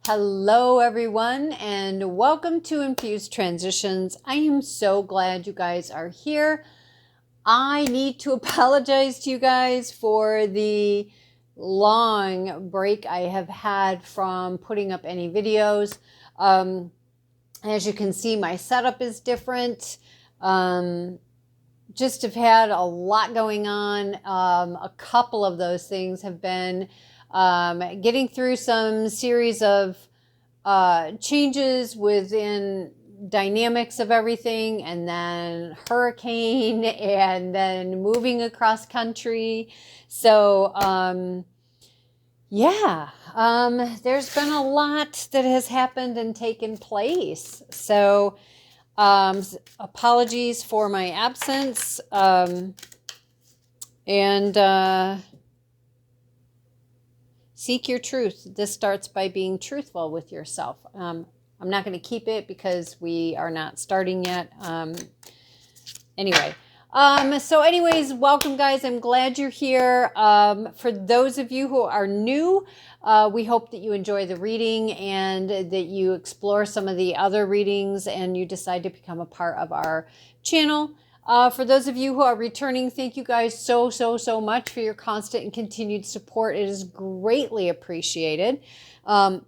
Hello everyone and welcome to Infused Transitions. I am so glad you guys are here. I need to apologize to you guys for the long break I have had from putting up any videos. As you can see, my setup is different. Just have had a lot going on. A couple of those things have been getting through some series of changes within dynamics of everything, and then hurricane, and then moving across country. So there's been a lot that has happened and taken place. So apologies for my absence. Seek your truth. This starts by being truthful with yourself. I'm not going to keep it because we are not starting yet. Anyways, welcome guys. I'm glad you're here. For those of you who are new, we hope that you enjoy the reading and that you explore some of the other readings and you decide to become a part of our channel. For those of you who are returning, thank you guys so much for your constant and continued support. It is greatly appreciated. For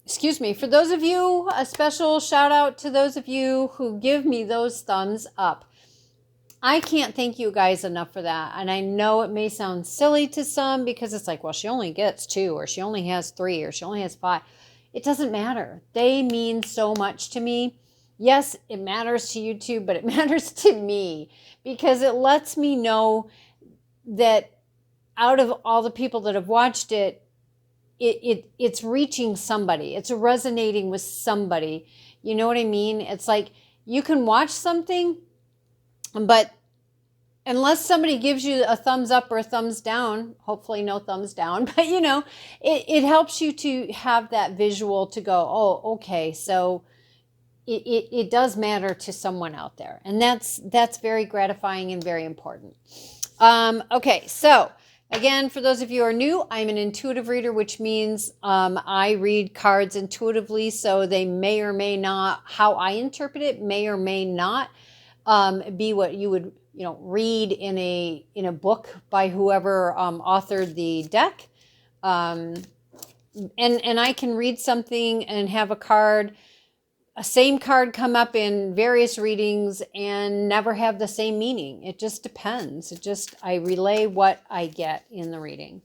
those of you, a special shout out to those of you who give me those thumbs up. I can't thank you guys enough for that. And I know it may sound silly to some because it's like, well, she only gets 2, or she only has 3, or she only has 5. It doesn't matter. They mean so much to me. Yes, it matters to you too, but it matters to me because it lets me know that out of all the people that have watched it, it's reaching somebody. It's resonating with somebody. You know what I mean? It's like you can watch something, but unless somebody gives you a thumbs up or a thumbs down, hopefully no thumbs down, but you know, it helps you to have that visual to go, oh, okay, so it does matter to someone out there. And that's very gratifying and very important. Okay, so again, for those of you who are new, I'm an intuitive reader, which means I read cards intuitively. So they may or may not, how I interpret it may or may not be what you would read in a book by whoever authored the deck. And I can read something and have a same card come up in various readings and never have the same meaning. It just depends. I relay what I get in the reading.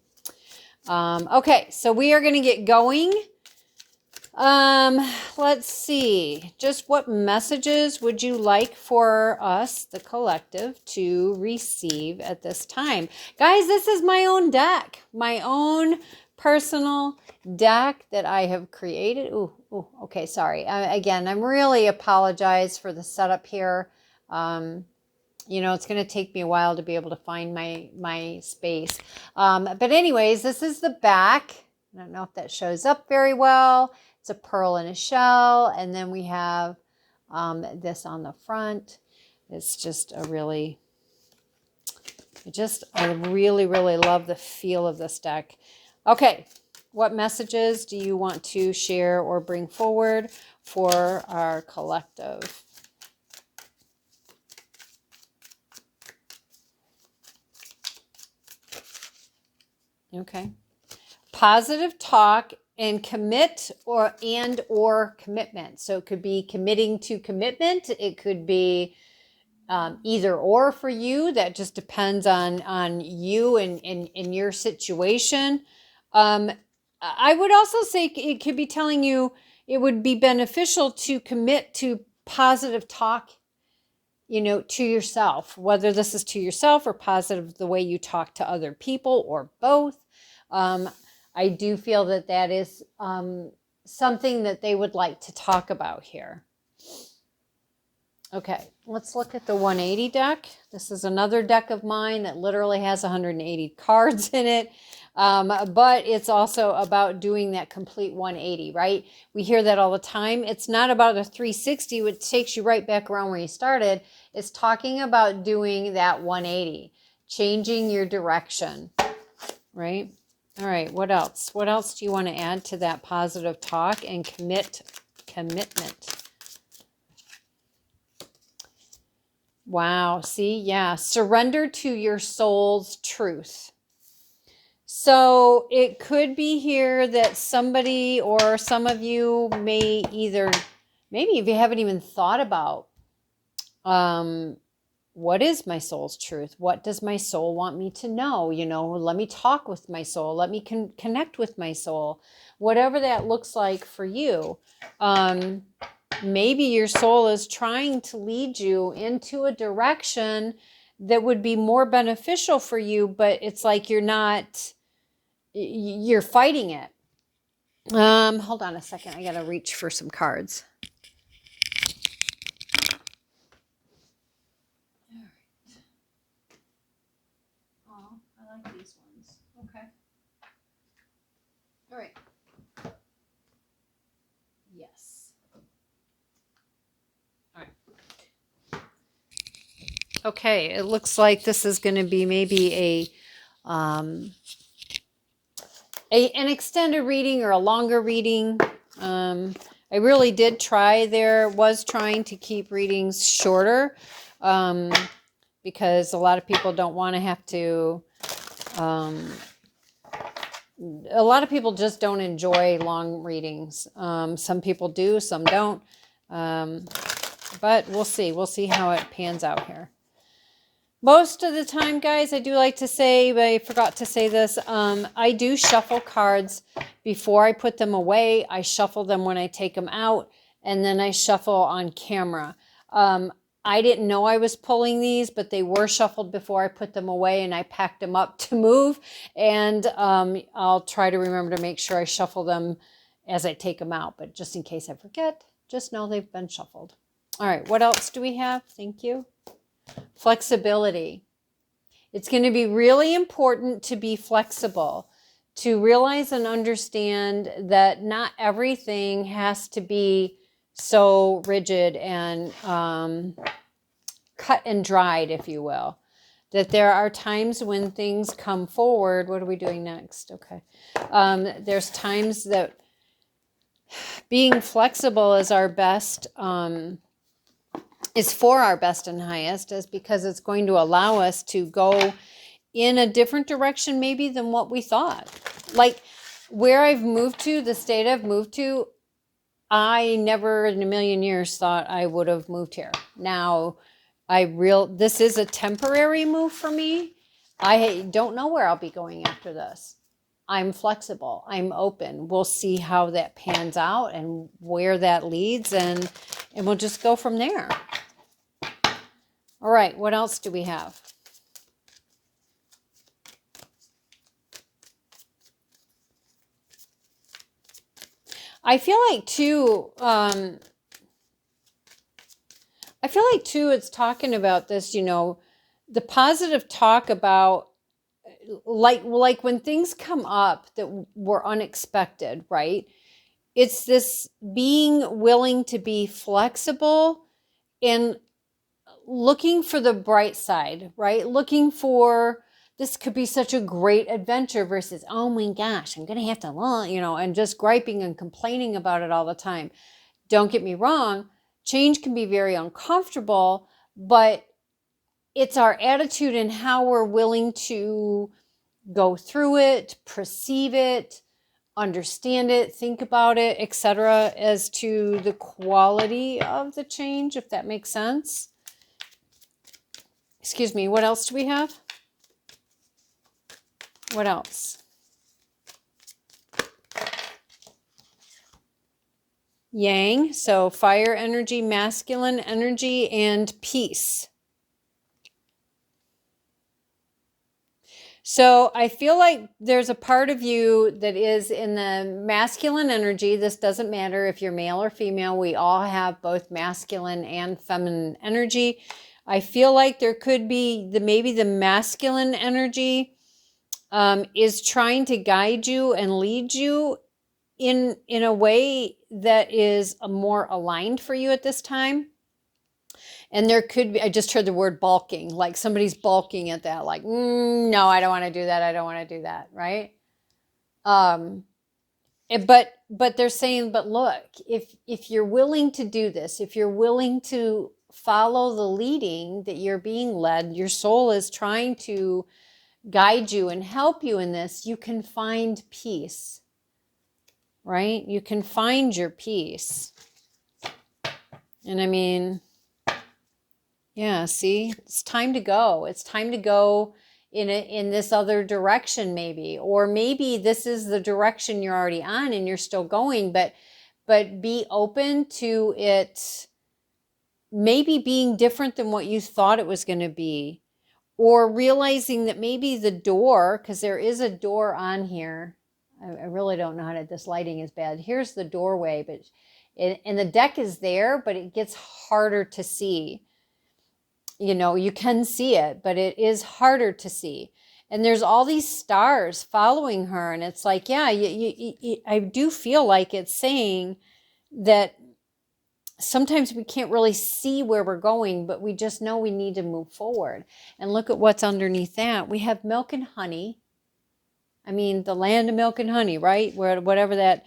Okay, so we are going to get going. Let's see. Just what messages would you like for us, the collective, to receive at this time? Guys, this is my own deck. My own personal deck that I have created. Okay, sorry. Again, I'm really apologize for the setup here. It's going to take me a while to be able to find my space. But anyways, this is the back. I don't know if that shows up very well. It's a pearl in a shell. And then we have this on the front. It's just I really love the feel of this deck. Okay, what messages do you want to share or bring forward for our collective? Okay. Positive talk and commit or commitment. So it could be committing to commitment. It could be either or for you. That just depends on you and your situation. I would also say it could be telling you it would be beneficial to commit to positive talk, to yourself, whether this is to yourself or positive the way you talk to other people or both. I do feel that is something that they would like to talk about here. Okay, let's look at the 180 deck. This is another deck of mine that literally has 180 cards in it. But it's also about doing that complete 180, right? We hear that all the time. It's not about a 360, which takes you right back around where you started. It's talking about doing that 180, changing your direction, right? All right, what else? What else do you want to add to that positive talk and commitment? Wow, see, yeah, surrender to your soul's truth. So it could be here that somebody or some of you may either, maybe if you haven't even thought about, what is my soul's truth? What does my soul want me to know? You know, let me talk with my soul. Let me connect with my soul. Whatever that looks like for you. Maybe your soul is trying to lead you into a direction that would be more beneficial for you, but it's like you're fighting it. Hold on a second. I got to reach for some cards. Oh, I like these ones. Okay. All right. Yes. All right. Okay, it looks like this is going to be maybe an extended reading or a longer reading. I really did try. Was trying to keep readings shorter because a lot of people don't want to have to. A lot of people just don't enjoy long readings. Some people do, some don't. But we'll see. We'll see how it pans out here. Most of the time, guys, I do like to say, but I forgot to say this, I do shuffle cards before I put them away. I shuffle them when I take them out, and then I shuffle on camera. I didn't know I was pulling these, but they were shuffled before I put them away, and I packed them up to move. And I'll try to remember to make sure I shuffle them as I take them out. But just in case I forget, just know they've been shuffled. All right, what else do we have? Thank you. Flexibility. It's going to be really important to be flexible, to realize and understand that not everything has to be so rigid and cut and dried, if you will. That there are times when things come forward. What are we doing next? Okay. There's times that being flexible is our best, is for our best and highest, is because it's going to allow us to go in a different direction maybe than what we thought. Like where I've moved to, the state I've moved to, I never in a million years thought I would have moved here. Now, this is a temporary move for me. I don't know where I'll be going after this. I'm flexible. I'm open. We'll see how that pans out and where that leads, and we'll just go from there. All right, what else do we have? I feel like too, it's talking about this, you know, the positive talk about like when things come up that were unexpected, right? It's this being willing to be flexible and looking for the bright side, right? Looking for, this could be such a great adventure versus, oh my gosh, I'm going to have to, you know, and just griping and complaining about it all the time. Don't get me wrong. Change can be very uncomfortable, but it's our attitude and how we're willing to go through it, perceive it, understand it, think about it, etc., as to the quality of the change, if that makes sense. Excuse me, what else do we have? What else? Yang, so fire energy, masculine energy, and peace. So I feel like there's a part of you that is in the masculine energy. This doesn't matter if you're male or female. We all have both masculine and feminine energy. I feel like there could be maybe the masculine energy is trying to guide you and lead you in a way that is more aligned for you at this time. And there could be, I just heard the word balking, like somebody's balking at that, like, no, I don't want to do that. I don't want to do that, right? But they're saying, but look, if you're willing to do this, if you're willing to follow the leading that you're being led, your soul is trying to guide you and help you in this, you can find peace, right? You can find your peace. And I mean, yeah, see, it's time to go. It's time to go in this other direction, maybe, or maybe this is the direction you're already on and you're still going, but be open to it maybe being different than what you thought it was going to be, or realizing that maybe the door, because there is a door on here. I really don't know how to, this lighting is bad. Here's the doorway, but and the deck is there, but it gets harder to see. You know, you can see it, but it is harder to see. And there's all these stars following her. And it's like, yeah, I do feel like it's saying that sometimes we can't really see where we're going, but we just know we need to move forward. And look at what's underneath that. We have milk and honey. I mean, the land of milk and honey, right? Where whatever that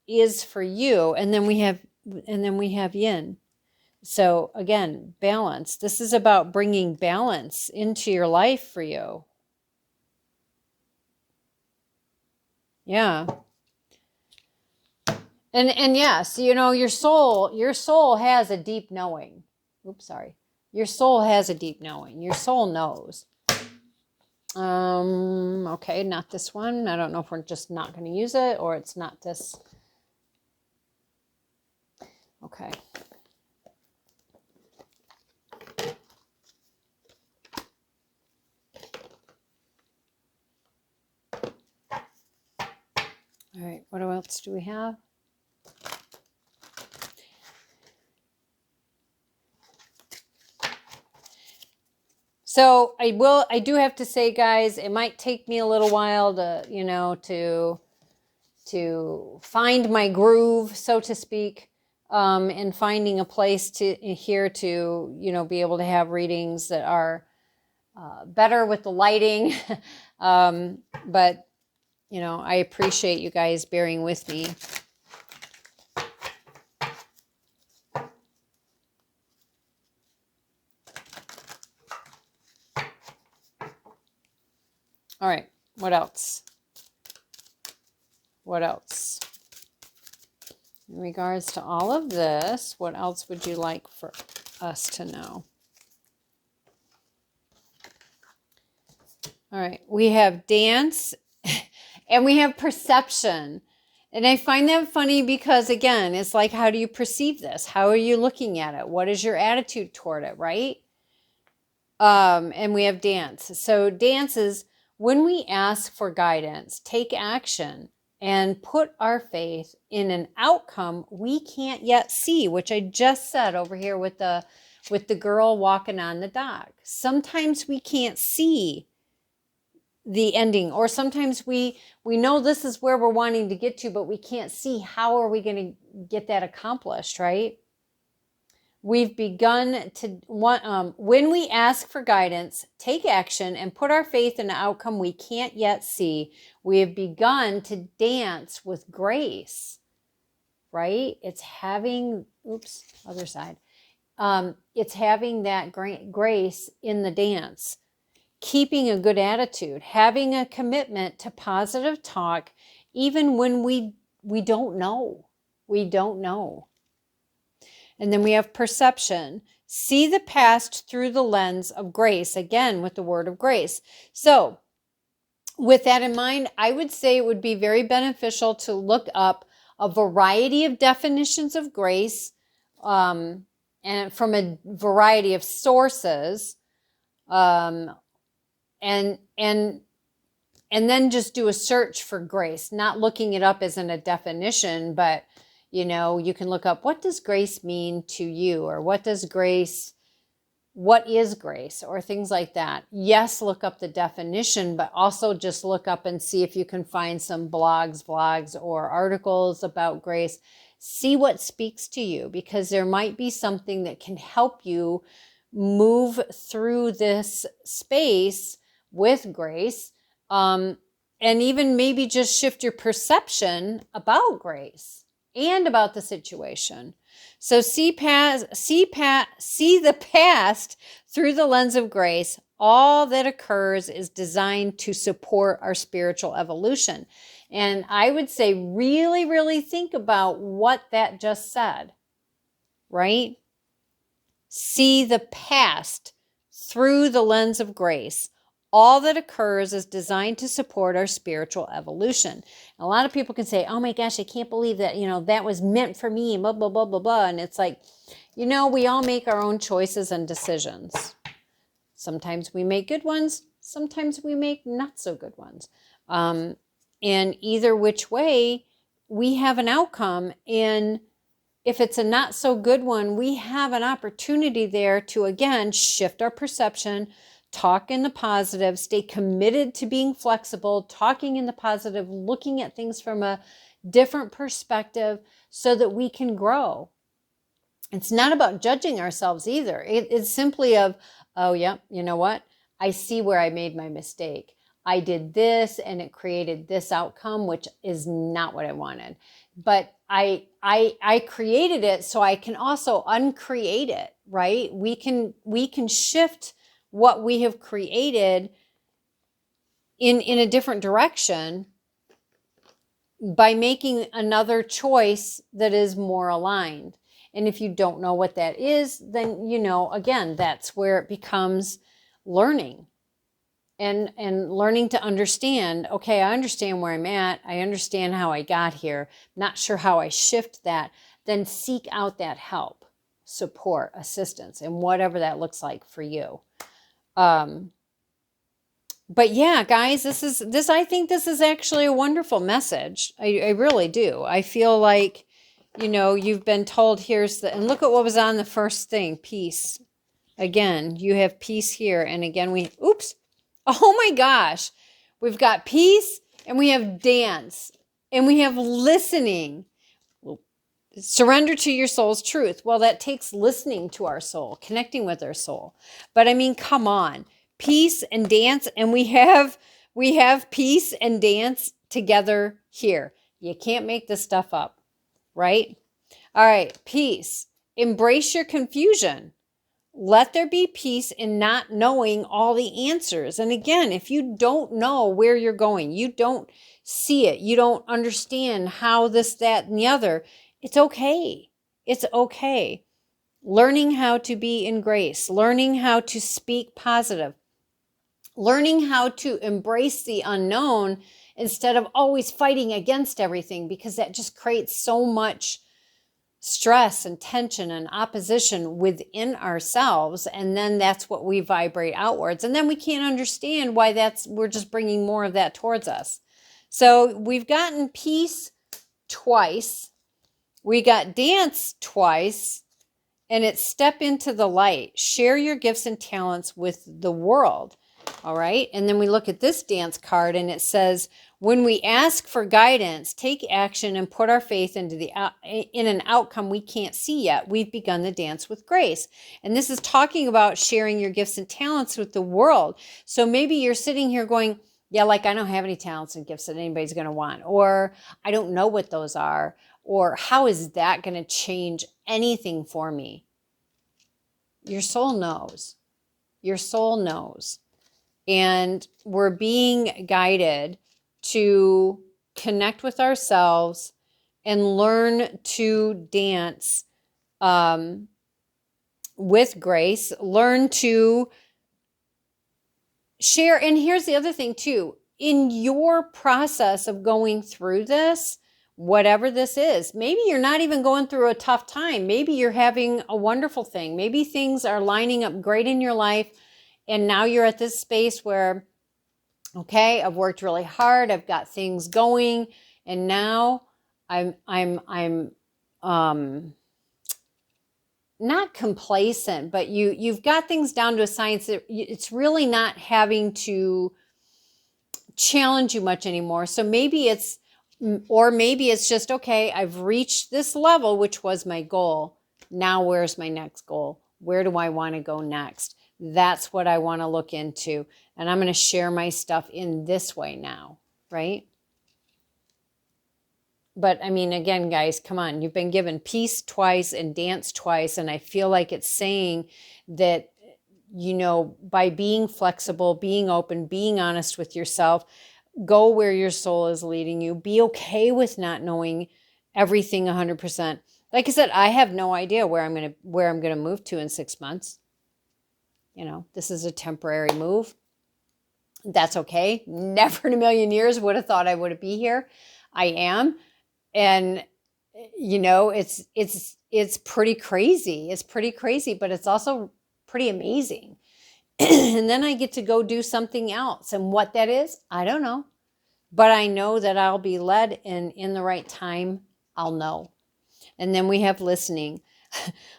is for you. And then we have yin. So again, balance. This is about bringing balance into your life for you. Yeah. And yes, you know, your soul has a deep knowing. Oops, sorry. Your soul has a deep knowing. Your soul knows. Okay, not this one. I don't know if we're just not going to use it or it's not this. Okay. All right, what else do we have? So I do have to say, guys, it might take me a little while to, you know, to find my groove, so to speak, and finding a place to here to, you know, be able to have readings that are better with the lighting. But, you know, I appreciate you guys bearing with me. All right, what else? What else? In regards to all of this, what else would you like for us to know? All right, we have dance and we have perception. And I find that funny because, again, it's like, how do you perceive this? How are you looking at it? What is your attitude toward it, right? And we have dance. So dance is when we ask for guidance, take action, and put our faith in an outcome we can't yet see, which I just said over here with the girl walking on the dock. Sometimes we can't see the ending, or sometimes we know this is where we're wanting to get to, but we can't see how are we going to get that accomplished, right? We've begun to when we ask for guidance, take action, and put our faith in an outcome we can't yet see, we have begun to dance with grace, right? It's having, oops, other side. It's having that grace in the dance, keeping a good attitude, having a commitment to positive talk, even when we don't know. We don't know. And then we have perception. See the past through the lens of grace, again, with the word of grace. So with that in mind, I would say it would be very beneficial to look up a variety of definitions of grace, and from a variety of sources, and then just do a search for grace, not looking it up as in a definition, but you know, you can look up, what does grace mean to you? Or what is grace, or things like that. Yes, look up the definition, but also just look up and see if you can find some blogs, vlogs, or articles about grace. See what speaks to you, because there might be something that can help you move through this space with grace, even maybe just shift your perception about grace and about the situation. So see the past through the lens of grace. All that occurs is designed to support our spiritual evolution. And I would say really, really think about what that just said, right? See the past through the lens of grace. All that occurs is designed to support our spiritual evolution. And a lot of people can say, oh my gosh, I can't believe that, that was meant for me, blah, blah, blah, blah, blah. And it's like, we all make our own choices and decisions. Sometimes we make good ones. Sometimes we make not so good ones. And either which way, we have an outcome. And if it's a not so good one, we have an opportunity there to, again, shift our perception, talk in the positive, stay committed to being flexible, talking in the positive, looking at things from a different perspective so that we can grow. It's not about judging ourselves either. It's simply of, oh, yeah, you know what? I see where I made my mistake. I did this and it created this outcome, which is not what I wanted. But I created it so I can also uncreate it, right? We can shift what we have created in a different direction by making another choice that is more aligned. And if you don't know what that is, then, again, that's where it becomes learning and learning to understand, okay, I understand where I'm at. I understand how I got here. Not sure how I shift that. Then seek out that help, support, assistance, and whatever that looks like for you. But yeah, guys, I think this is actually a wonderful message. I really do. I feel like, you've been told and look at what was on the first thing, peace. Again, you have peace here. And again, oh my gosh, we've got peace and we have dance and we have listening. Surrender to your soul's truth. Well, that takes listening to our soul, connecting with our soul. But I mean, come on, peace and dance. And we have peace and dance together here. You can't make this stuff up, right? All right. Peace. Embrace your confusion. Let there be peace in not knowing all the answers. And again, if you don't know where you're going, you don't see it, you don't understand how this, that, and the other, it's okay. It's okay. Learning how to be in grace, learning how to speak positive, learning how to embrace the unknown instead of always fighting against everything, because that just creates so much stress and tension and opposition within ourselves. And then that's what we vibrate outwards. And then we can't understand why we're just bringing more of that towards us. So we've gotten peace twice. We got dance twice, and it's step into the light. Share your gifts and talents with the world. All right. And then we look at this dance card and it says, when we ask for guidance, take action and put our faith in an outcome we can't see yet. We've begun the dance with grace. And this is talking about sharing your gifts and talents with the world. So maybe you're sitting here going, yeah, like I don't have any talents and gifts that anybody's going to want, or I don't know what those are, or how is that going to change anything for me? Your soul knows. Your soul knows. And we're being guided to connect with ourselves and learn to dance with grace, learn to share. And here's the other thing too, in your process of going through this, whatever this is, maybe you're not even going through a tough time. Maybe you're having a wonderful thing. Maybe things are lining up great in your life. And now you're at this space where, okay, I've worked really hard. I've got things going. And now I'm not complacent, but you've got things down to a science that it's really not having to challenge you much anymore. So maybe it's just, okay, I've reached this level, which was my goal. Now where's my next goal? Where do I want to go next? That's what I want to look into. And I'm going to share my stuff in this way now. right? But I mean, again, guys, come on. You've been given peace twice and dance twice. And I feel like it's saying that, you know, by being flexible, being open, being honest with yourself, go where your soul is leading you. Be okay with not knowing everything 100%. Like I said, I have no idea where I'm going to move to in 6 months. You know, this is a temporary move. That's okay. Never in a million years would have thought I would be here. I am. And, you know, it's pretty crazy. It's pretty crazy, but it's also pretty amazing. And then I get to go do something else. And what that is, I don't know. But I know that I'll be led, and in the right time, I'll know. And then we have listening.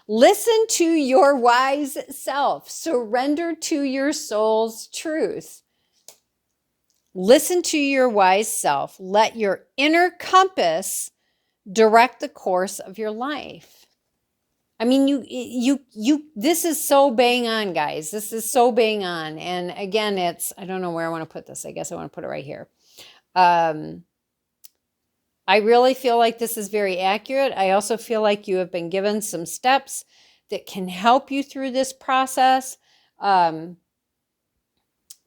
Listen to your wise self. Surrender to your soul's truth. Listen to your wise self. Let your inner compass direct the course of your life. I mean, this is so bang on, guys. This is so bang on. And again, I don't know where I want to put this. I guess I want to put it right here. I really feel like this is very accurate. I also feel like you have been given some steps that can help you through this process.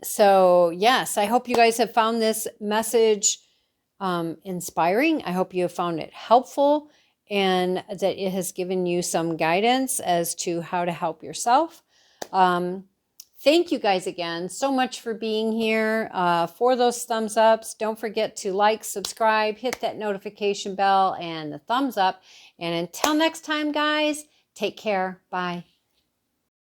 So yes, I hope you guys have found this message inspiring. I hope you have found it helpful and that it has given you some guidance as to how to help yourself. Thank you guys again so much for being here, for those thumbs ups. Don't forget to like, subscribe, hit that notification bell and the thumbs up. And until next time, guys, take care. Bye.